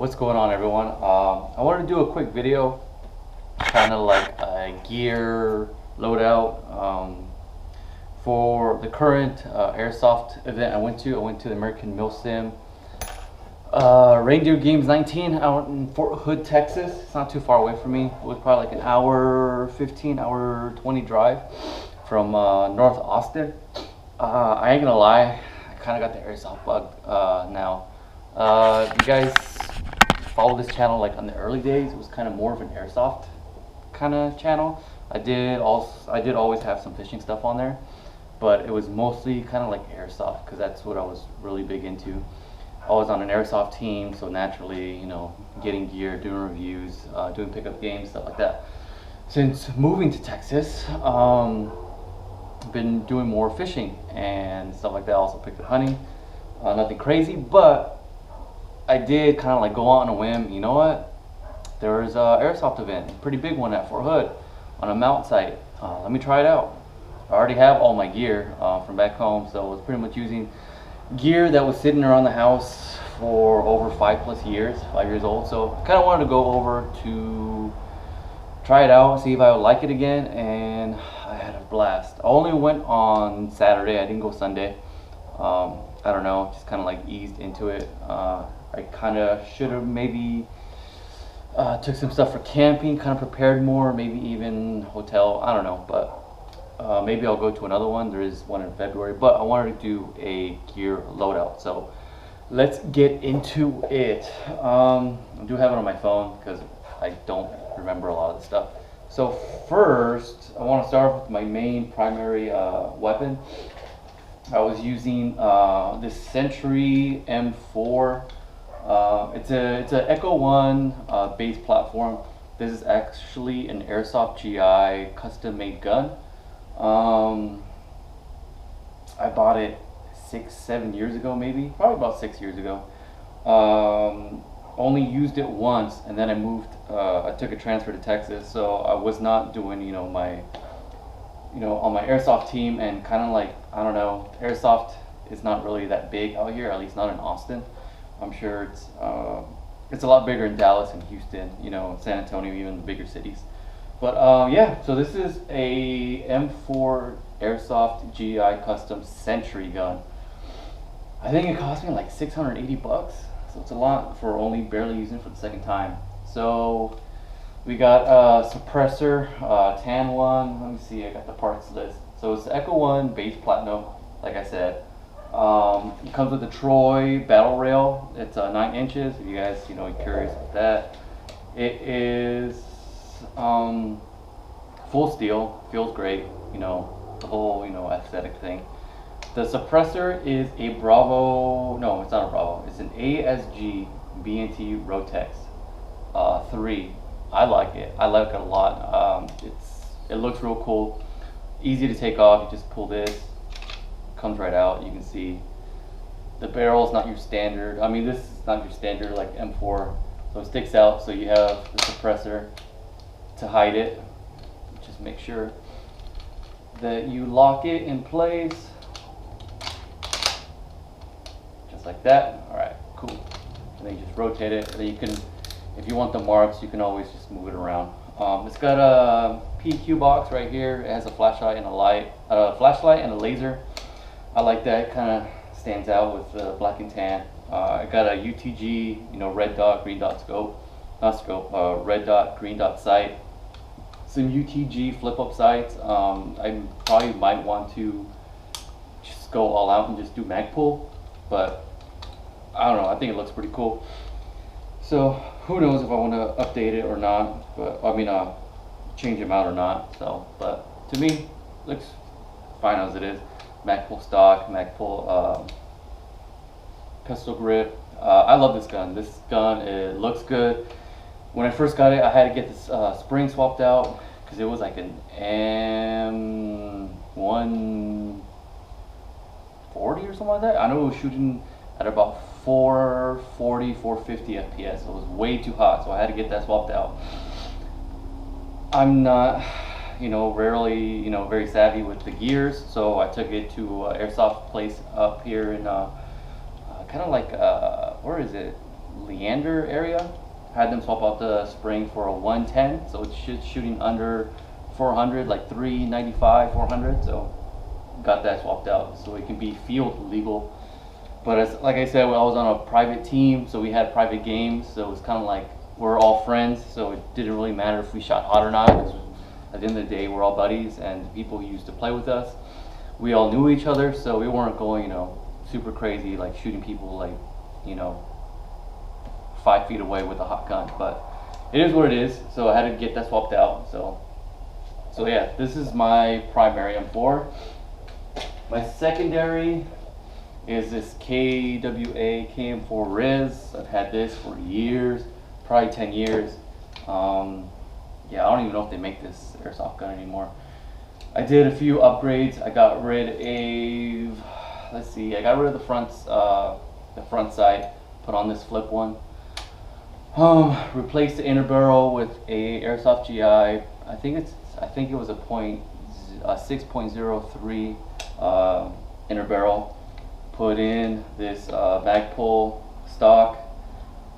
What's going on, everyone? I wanted to do a quick video, kind of like a gear loadout for the current airsoft event I went to. I went to the American Milsim Reindeer Games 19 out in Fort Hood, Texas. It's not too far away from me. It was probably like an hour 15, hour 20 drive from North Austin. I ain't gonna lie, I kind of got the airsoft bug now. You guys follow this channel like on the early days, it was kind of more of an airsoft kind of channel. I did always have some fishing stuff on there, but it was mostly kind of like airsoft because that's what I was really big into. I was on an airsoft team, so naturally, you know, getting gear, doing reviews, doing pickup games, stuff like that. Since moving to Texas, I've been doing more fishing and stuff like that. I also picked up hunting. Nothing crazy, but I did kind of like go out on a whim. You know what? There was an airsoft event, a pretty big one at Fort Hood on a mountain site. Let me try it out. I already have all my gear from back home, so I was pretty much using gear that was sitting around the house for over 5+ years, 5 years old. So I kind of wanted to go over to try it out, see if I would like it again, and I had a blast. I only went on Saturday. I didn't go Sunday. I don't know, just kind of like eased into it. I kind of should have maybe took some stuff for camping, kind of prepared more, maybe even hotel, I don't know, but maybe I'll go to another one. There is one in February, but I wanted to do a gear loadout, so let's get into it. I do have it on my phone because I don't remember a lot of the stuff. So first, I want to start off with my main primary weapon. I was using this Century M4. It's an Echo 1 base platform. This is actually an Airsoft GI custom-made gun. I bought it 6-7 years ago, maybe, probably about 6 years ago. Only used it once, and then I moved. I took a transfer to Texas, so I was not doing, on my airsoft team, and kind of like, I don't know, airsoft is not really that big out here, at least not in Austin. I'm sure it's a lot bigger in Dallas and Houston, San Antonio, even the bigger cities. But yeah, so this is a M4 Airsoft GI Custom Century gun. I think it cost me like 680 bucks, so it's a lot for only barely using it for the second time. So we got a suppressor, tan one. Let me see, I got the parts list. So it's the Echo 1 base platinum, like I said. It comes with a Troy battle rail. It's 9 inches. If you guys, are curious about that, it is full steel. Feels great. The whole aesthetic thing. The suppressor is a Bravo. No, it's not a Bravo. It's an ASG B&T Rotex 3. I like it. I like it a lot. It looks real cool. Easy to take off. You just pull this. Comes right out. You can see the barrel is not your standard. I mean, this is not your standard like M4, so it sticks out. So you have the suppressor to hide it. Just make sure that you lock it in place, just like that. All right, cool. And then you just rotate it. And then you can, if you want the marks, you can always just move it around. It's got a PQ box right here. It has a flashlight and a laser. I like that. Kind of stands out with black and tan. I got a UTG, red dot, green dot scope, red dot, green dot sight. Some UTG flip-up sights. I probably might want to just go all out and just do mag pull, but I don't know. I think it looks pretty cool. So who knows if I want to update it or not? But I mean, change them out or not. So, but to me, looks fine as it is. Mag pull stock, mag pull pistol grip. I love this gun. This gun, it looks good. When I first got it, I had to get this spring swapped out because it was like an M140 or something like that. I know it was shooting at about 440, 450 FPS. So it was way too hot, so I had to get that swapped out. I'm not, rarely, very savvy with the gears, so I took it to an airsoft place up here in kind of like where is it? Leander area. Had them swap out the spring for a 110, so it's shooting under 400, like 395, 400. So got that swapped out so it can be field legal. But as like I said, I was on a private team, so we had private games. So it's kind of like we're all friends, so it didn't really matter if we shot hot or not. At the end of the day, we're all buddies, and people who used to play with us, we all knew each other, so we weren't going, super crazy, like shooting people like, 5 feet away with a hot gun. But it is what it is, so I had to get that swapped out. So yeah, this is my primary M4. My secondary is this KWA KM4 Riz. I've had this for years, probably 10 years. Yeah, I don't even know if they make this airsoft gun anymore. I did a few upgrades. I got rid of, I got rid of the front sight, put on this flip one. Replaced the inner barrel with a airsoft GI. I think it was a 6.03 inner barrel. Put in this Magpul stock.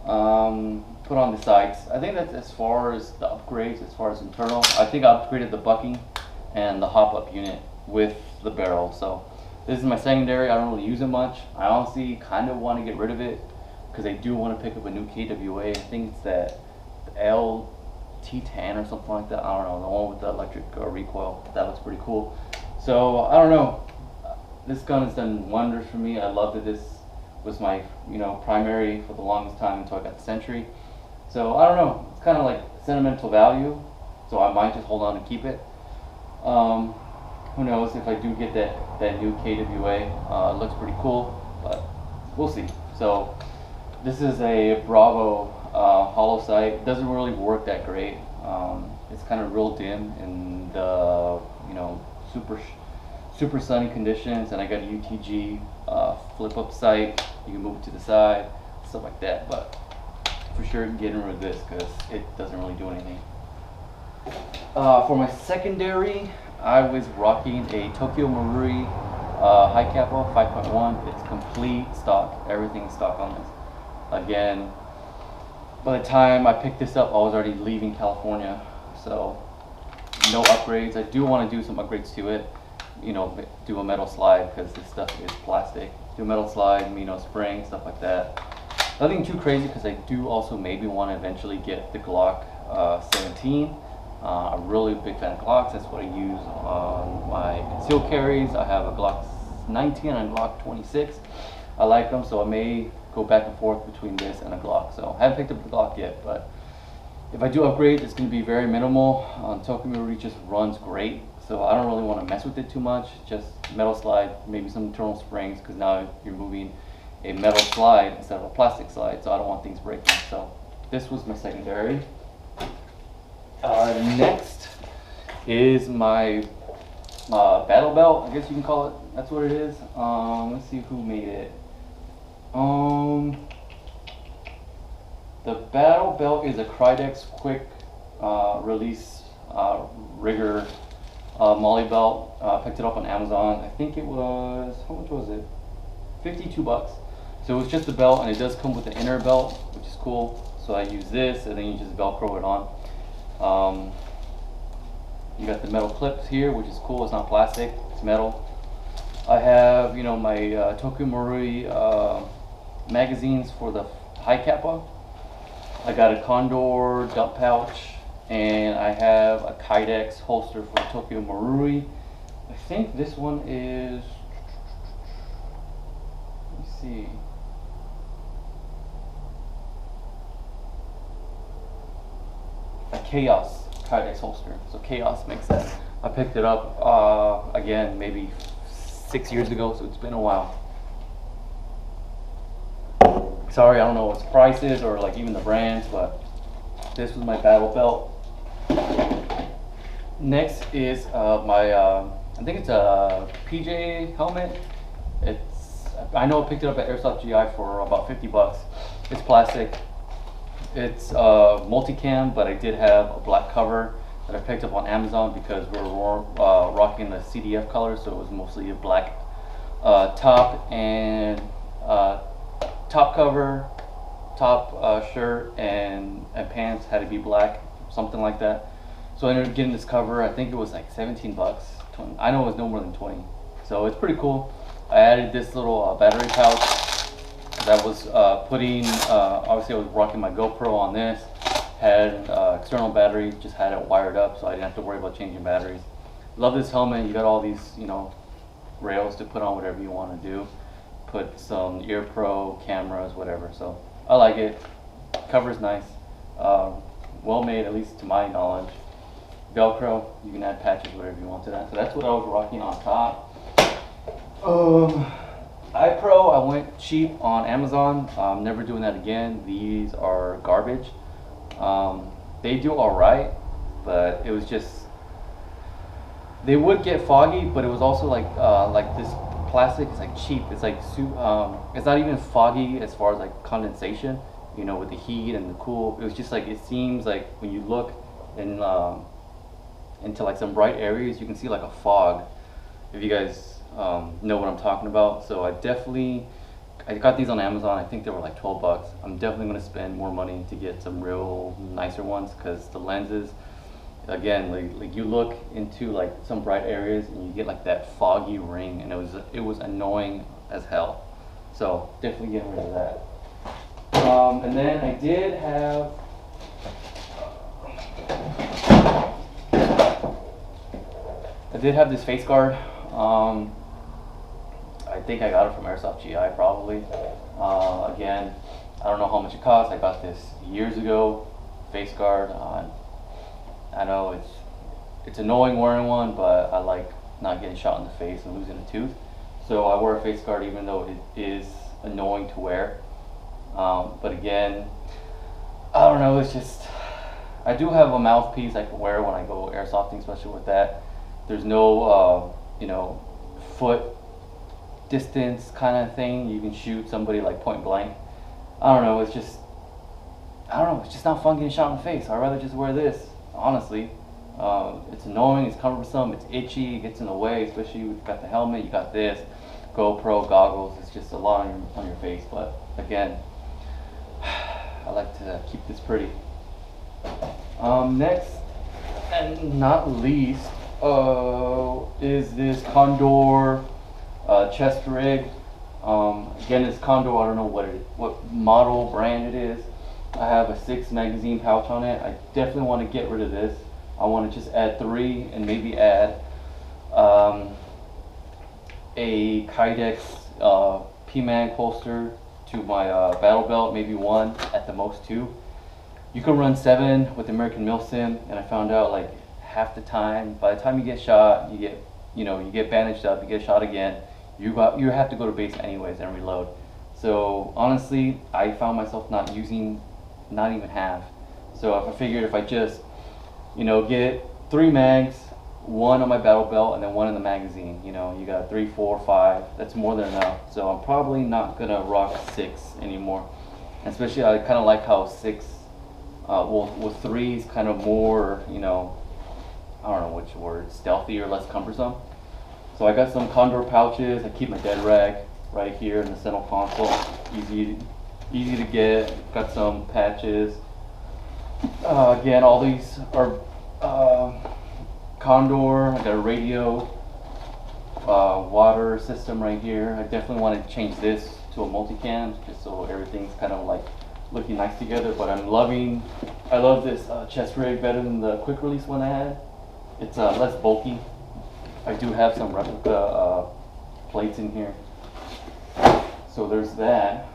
Put on the sights. I think that's as far as the upgrades, as far as internal. I think I upgraded the bucking and the hop-up unit with the barrel. So this is my secondary. I don't really use it much. I honestly kind of want to get rid of it because I do want to pick up a new KWA. I think it's the LT10 or something like that. I don't know, the one with the electric recoil. That looks pretty cool. So I don't know. This gun has done wonders for me. I love that this was my primary for the longest time until I got the Century. So I don't know. It's kind of like sentimental value. So I might just hold on and keep it. Who knows if I do get that new KWA. It looks pretty cool, but we'll see. So this is a Bravo hollow sight. It doesn't really work that great. It's kind of real dim in the super sunny conditions, and I got a UTG flip up sight. You can move it to the side, stuff like that. But for sure, getting rid of this because it doesn't really do anything. For my secondary, I was rocking a Tokyo Marui high kappa 5.1. It's complete stock. Everything is stock on this. Again, by the time I picked this up, I was already leaving California, so no upgrades. I do want to do some upgrades to it. Do a metal slide because this stuff is plastic. Do a metal slide, spring, stuff like that. Nothing too crazy because I do also maybe want to eventually get the Glock 17. I'm really big fan of Glocks. That's what I use on my concealed carries. I have a Glock 19 and a Glock 26. I like them, so I may go back and forth between this and a Glock. So I haven't picked up the Glock yet, but if I do upgrade, it's going to be very minimal. Tokyo Marui just runs great, so I don't really want to mess with it too much. Just metal slide, maybe some internal springs, because now you're moving a metal slide instead of a plastic slide, so I don't want things breaking. So this was my secondary. Next is my battle belt, I guess you can call it. That's what it is. Let's see who made it. The battle belt is a Krydex quick release rigger molly belt. Picked it up on Amazon. I think it was, how much was it? 52 bucks. So it was just a belt, and it does come with an inner belt, which is cool. So I use this, and then you just Velcro it on. You got the metal clips here, which is cool. It's not plastic, it's metal. I have, my Tokyo Marui magazines for the high kappa. I got a Condor dump pouch, and I have a Kydex holster for Tokyo Marui. I think this one is, let me see. A Chaos Kydex holster. So Chaos makes that. I picked it up again maybe 6 years ago, so it's been a while. Sorry, I don't know what its price is or like even the brands, but this was my battle belt. Next is my I think it's a PJ helmet. I know I picked it up at Airsoft GI for about 50 bucks. It's plastic. It's multicam, but I did have a black cover that I picked up on Amazon because we were rocking the CDF color, so it was mostly a black top and top cover, shirt and pants had to be black, something like that. So I ended up getting this cover. I think it was like 17 bucks. 20. I know it was no more than 20. So it's pretty cool. I added this little battery pouch that was putting, obviously I was rocking my GoPro on this. Had external battery, just had it wired up so I didn't have to worry about changing batteries. Love this helmet. You got all these, you know, rails to put on whatever you want to do. Put some ear pro, cameras, whatever. So I like it. Cover's nice. Well made, at least to my knowledge. Velcro, you can add patches, whatever you want to that. So that's what I was rocking on top. iPro, I went cheap on Amazon. I'm never doing that again. These are garbage. They do alright, but it was just, they would get foggy, but it was also like this plastic is like cheap. It's like it's not even foggy as far as like condensation, you know, with the heat and the cool. It was just like, it seems like when you look in into like some bright areas, you can see like a fog, if you guys know what I'm talking about. So I got these on Amazon. I think they were like 12 bucks. I'm definitely going to spend more money to get some real nicer ones, because the lenses, again, like you look into like some bright areas and you get like that foggy ring, and it was annoying as hell. So definitely getting rid of that. And then I did have this face guard. I think I got it from Airsoft GI probably. Again, I don't know how much it costs. I got this years ago, face guard. I know it's annoying wearing one, but I like not getting shot in the face and losing a tooth. So I wear a face guard even though it is annoying to wear. But again, I don't know, it's just, I do have a mouthpiece I can wear when I go airsofting, especially with that. There's no, you know, foot distance kind of thing. You can shoot somebody like point blank. I don't know, it's just not fun getting shot in the face. I'd rather just wear this, honestly. It's annoying, it's cumbersome, it's itchy, it gets in the way, especially you've got the helmet, you got this, GoPro, goggles. It's just a lot on your face. But again, I like to keep this pretty. Next and not least is this Condor chest rig. Again, it's Condor. I don't know what model brand it is. I have a 6 magazine pouch on it. I definitely want to get rid of this. I want to just add 3 and maybe add a Kydex PMag holster to my battle belt, maybe 1 at the most 2. You can run 7 with American Milsim, and I found out like half the time, by the time you get shot, you get bandaged up, you get shot again, you have to go to base anyways and reload. So honestly, I found myself not using not even half. So if I figured if I just, you know, get 3 mags, 1 on my battle belt and then 1 in the magazine, you know, you got 3, 4, 5, that's more than enough. So I'm probably not gonna rock 6 anymore. And especially I kind of like how 6, well 3 is kind of more, you know, I don't know which word, stealthy or less cumbersome. So I got some Condor pouches. I keep my dead rag right here in the center console. Easy to get. Got some patches. Again, all these are Condor. I got a radio, water system right here. I definitely want to change this to a multicam just so everything's kind of like looking nice together. But I love this chest rig better than the quick release one I had. It's less bulky. I do have some replica plates in here. So there's that.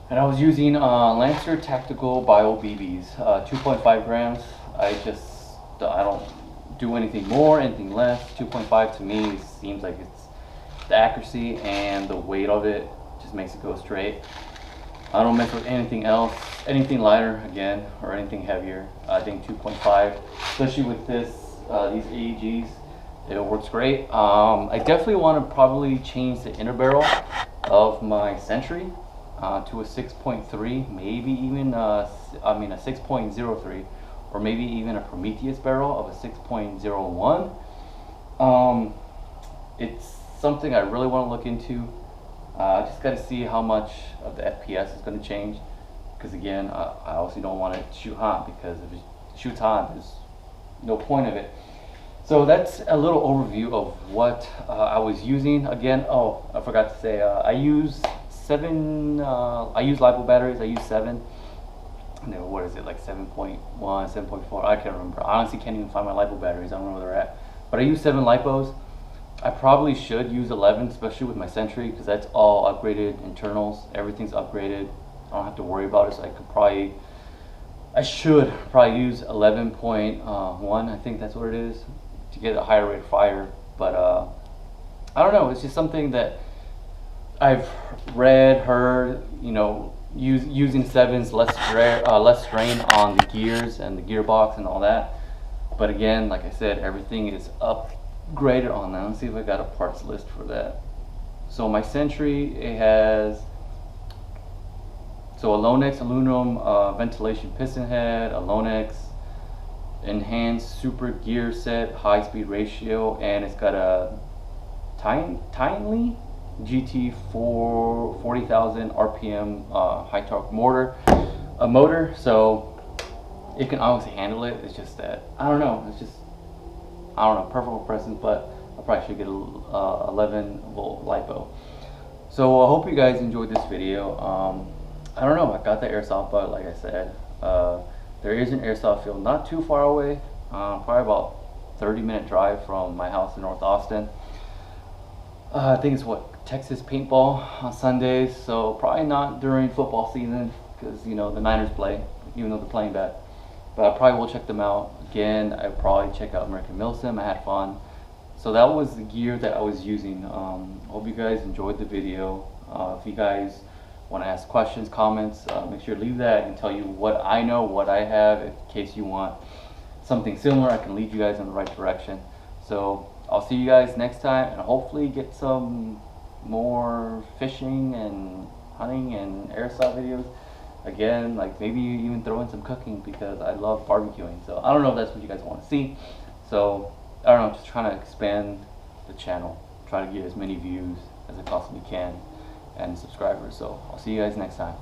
And I was using Lancer Tactical Bio BBs, 2.5 grams. I don't do anything more, anything less. 2.5 to me seems like it's the accuracy and the weight of it just makes it go straight. I don't mess with anything else, anything lighter again, or anything heavier. I think 2.5, especially with this, these AEGs, it works great. I definitely want to probably change the inner barrel of my Sentry to a 6.3, maybe even a 6.03, or maybe even a Prometheus barrel of a 6.01. It's something I really want to look into. I just got to see how much of the FPS is going to change, because again, I obviously don't want it to shoot hot, because if it shoots hot, there's no point of it. So that's a little overview of what I was using. Again, oh, I forgot to say, I use I use LiPo batteries. I use 7. No, what is it, like 7.1, 7.4? I can't remember. I honestly can't even find my LiPo batteries. I don't know where they're at. But I use 7 LiPos. I probably should use 11, especially with my Sentry, because that's all upgraded internals. Everything's upgraded. I don't have to worry about it. So I should probably use 11.1. I think that's what it is, to get a higher rate of fire. But I don't know. It's just something that I've read, heard. You know, using 7s less strain on the gears and the gearbox and all that. But again, like I said, everything is upgraded on that. Let's see if I got a parts list for that. So my Sentry, it has a Lonex aluminum ventilation piston head, a Lonex enhanced super gear set, high speed ratio, and it's got a Tinley GT 40,000 RPM high torque motor, so it can obviously handle it. It's just that I don't know, perfect presence, but I probably should get a 11 volt LiPo. So I hope you guys enjoyed this video. I don't know, I got the airsoft, but like I said, there is an airsoft field not too far away, probably about 30-minute drive from my house in North Austin. I think it's Texas paintball on Sundays, so probably not during football season, because you know the Niners play, even though they're playing bad. But I probably will check them out again. I probably check out American Milsim. I had fun. So that was the gear that I was using. Hope you guys enjoyed the video. If you guys want to ask questions, comments, make sure to leave that. I can tell you what I know, what I have, in case you want something similar. I can lead you guys in the right direction. So I'll see you guys next time, and hopefully get some more fishing and hunting and airsoft videos. Again, like maybe even throw in some cooking, because I love barbecuing. So I don't know if that's what you guys want to see. So I don't know, just trying to expand the channel, try to get as many views as I possibly can and subscribers. So I'll see you guys next time.